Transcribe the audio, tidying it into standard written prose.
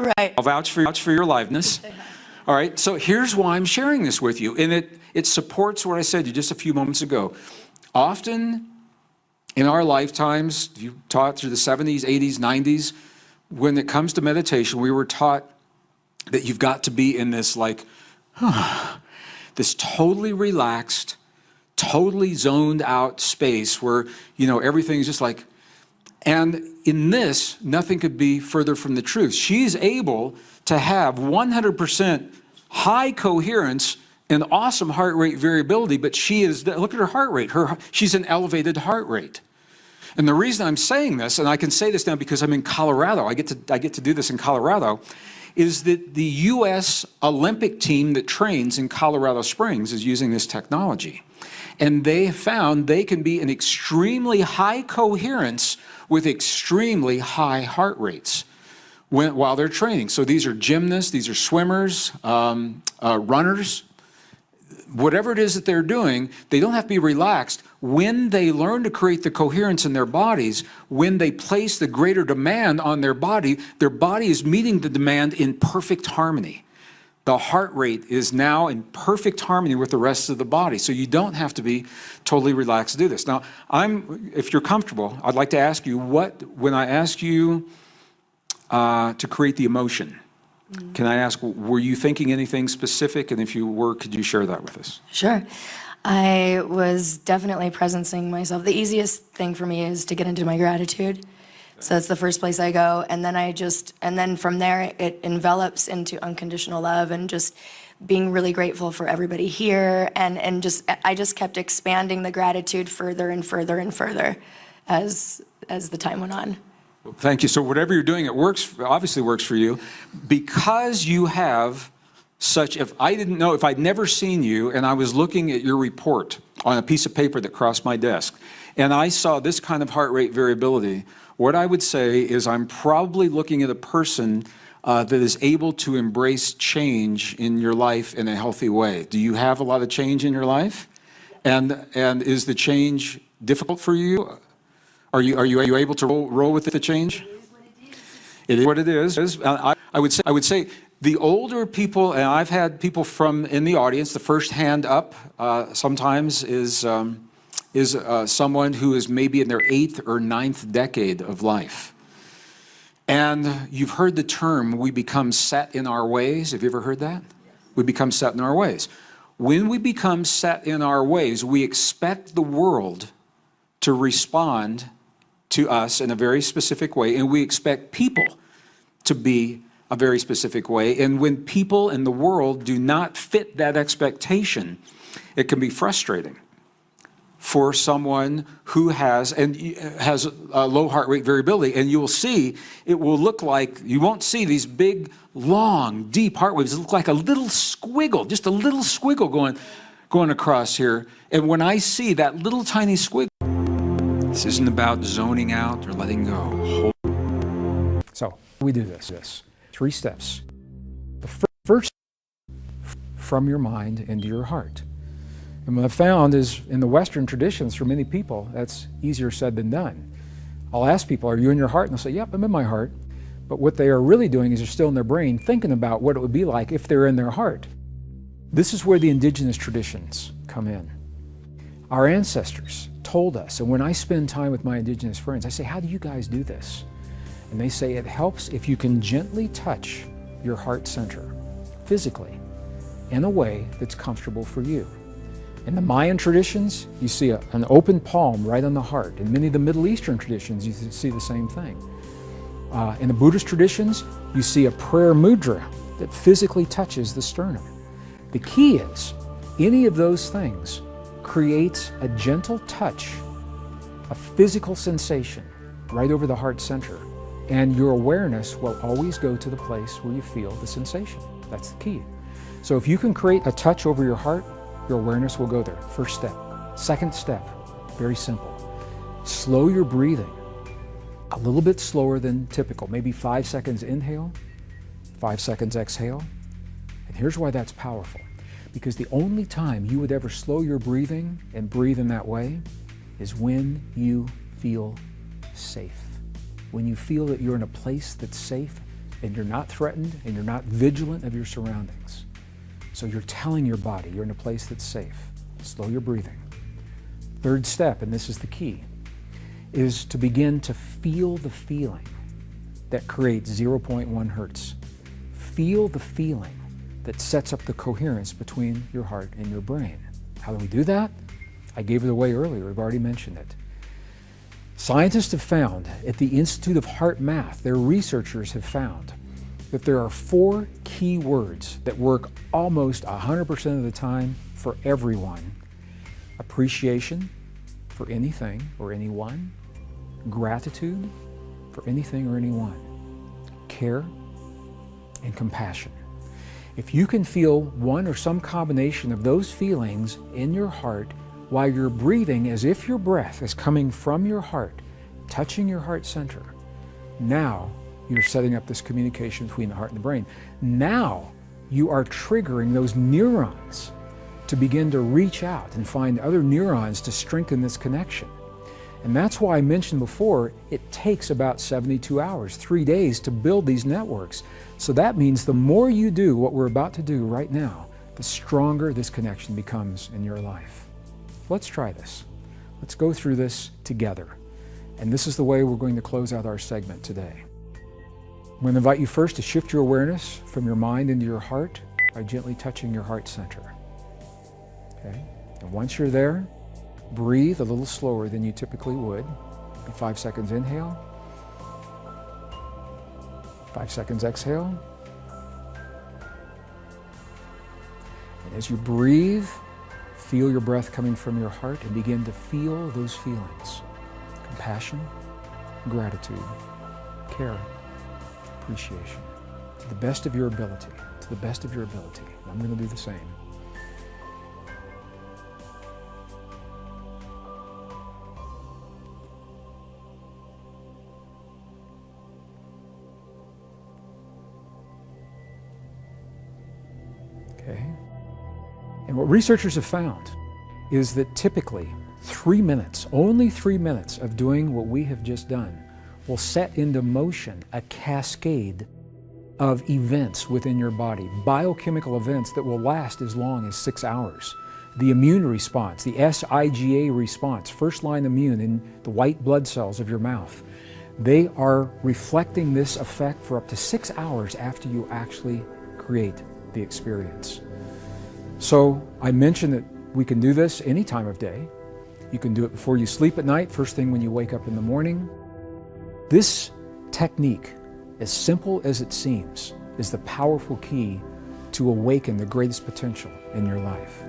Right. I'll vouch for your aliveness. All right, so here's why I'm sharing this with you, and it supports what I said to you just a few moments ago. Often in our lifetimes, you taught through the 70s, 80s, 90s, when it comes to meditation, we were taught that you've got to be in this this totally relaxed, totally zoned out space where, everything's just like, and in this, nothing could be further from the truth. She's able to have 100% high coherence and awesome heart rate variability, but look at her heart rate. She's an elevated heart rate. And the reason I'm saying this, and I can say this now because I'm in Colorado, I get to do this in Colorado, is that the U.S. Olympic team that trains in Colorado Springs is using this technology. And they found they can be in extremely high coherence with extremely high heart rates while they're training. So these are gymnasts, these are swimmers, runners. Whatever it is that they're doing, they don't have to be relaxed. When they learn to create the coherence in their bodies, when they place the greater demand on their body is meeting the demand in perfect harmony. The heart rate is now in perfect harmony with the rest of the body. So you don't have to be totally relaxed to do this. Now, if you're comfortable, I'd like to ask you when I ask you to create the emotion, can I ask, were you thinking anything specific? And if you were, could you share that with us? Sure. I was definitely presencing myself. The easiest thing for me is to get into my gratitude. So that's the first place I go. And then from there, it envelops into unconditional love and just being really grateful for everybody here. And I just kept expanding the gratitude further and further and further as the time went on. Well, thank you. So whatever you're doing, it obviously works for you. Because you have if I'd never seen you and I was looking at your report on a piece of paper that crossed my desk, and I saw this kind of heart rate variability, what I would say is I'm probably looking at a person that is able to embrace change in your life in a healthy way. Do you have a lot of change in your life? And is the change difficult for you? Are you able to roll with the change? It is what it is. I would say the older people, and I've had people in the audience, the first hand up sometimes is someone who is maybe in their 8th or 9th decade of life. And you've heard the term, we become set in our ways. Have you ever heard that? We become set in our ways. When we become set in our ways, we expect the world to respond to us in a very specific way, and we expect people to be a very specific way. And when people in the world do not fit that expectation, it can be frustrating for someone who has a low heart rate variability. And you will see, it will look like, you won't see these big, long, deep heart waves. It look like a little squiggle, just a little squiggle going across here. And when I see that little tiny squiggle, this isn't about zoning out or letting go. So we do this. 3 steps. The first, from your mind into your heart. And what I've found is in the Western traditions, for many people, that's easier said than done. I'll ask people, are you in your heart? And they'll say, yep, I'm in my heart. But what they are really doing is they're still in their brain thinking about what it would be like if they're in their heart. This is where the indigenous traditions come in. Our ancestors told us, and when I spend time with my indigenous friends, I say, how do you guys do this? And they say it helps if you can gently touch your heart center, physically, in a way that's comfortable for you. In the Mayan traditions, you see an open palm right on the heart. In many of the Middle Eastern traditions, you see the same thing. In the Buddhist traditions, you see a prayer mudra that physically touches the sternum. The key is, any of those things creates a gentle touch, a physical sensation right over the heart center, and your awareness will always go to the place where you feel the sensation. That's the key. So if you can create a touch over your heart, your awareness will go there. First step. Second step, very simple. Slow your breathing a little bit slower than typical. Maybe 5 seconds inhale, 5 seconds exhale. And here's why that's powerful. Because the only time you would ever slow your breathing and breathe in that way is when you feel safe. When you feel that you're in a place that's safe, and you're not threatened, and you're not vigilant of your surroundings. So you're telling your body you're in a place that's safe. Slow your breathing. Third step, and this is the key, is to begin to feel the feeling that creates 0.1 hertz. Feel the feeling that sets up the coherence between your heart and your brain. How do we do that? I gave it away earlier, we've already mentioned it. Scientists have found at the Institute of Heart Math, their researchers have found that there are 4 key words that work almost 100% of the time for everyone. Appreciation for anything or anyone, gratitude for anything or anyone, care, and compassion. If you can feel one or some combination of those feelings in your heart while you're breathing as if your breath is coming from your heart, touching your heart center, now you're setting up this communication between the heart and the brain. Now you are triggering those neurons to begin to reach out and find other neurons to strengthen this connection. And that's why I mentioned before, it takes about 72 hours, 3 days to build these networks. So that means the more you do what we're about to do right now, the stronger this connection becomes in your life. Let's try this. Let's go through this together. And this is the way we're going to close out our segment today. I'm going to invite you first to shift your awareness from your mind into your heart by gently touching your heart center. Okay? And once you're there, breathe a little slower than you typically would. 5 seconds inhale. 5 seconds exhale. And as you breathe, feel your breath coming from your heart and begin to feel those feelings. Compassion, gratitude, care, appreciation. To the best of your ability, to the best of your ability. I'm going to do the same. Okay. And what researchers have found is that typically 3 minutes, only 3 minutes of doing what we have just done will set into motion a cascade of events within your body, biochemical events that will last as long as 6 hours. The immune response, the SIGA response, first line immune in the white blood cells of your mouth, they are reflecting this effect for up to 6 hours after you actually create the experience. So I mentioned that we can do this any time of day. You can do it before you sleep at night, first thing when you wake up in the morning. This technique, as simple as it seems, is the powerful key to awaken the greatest potential in your life.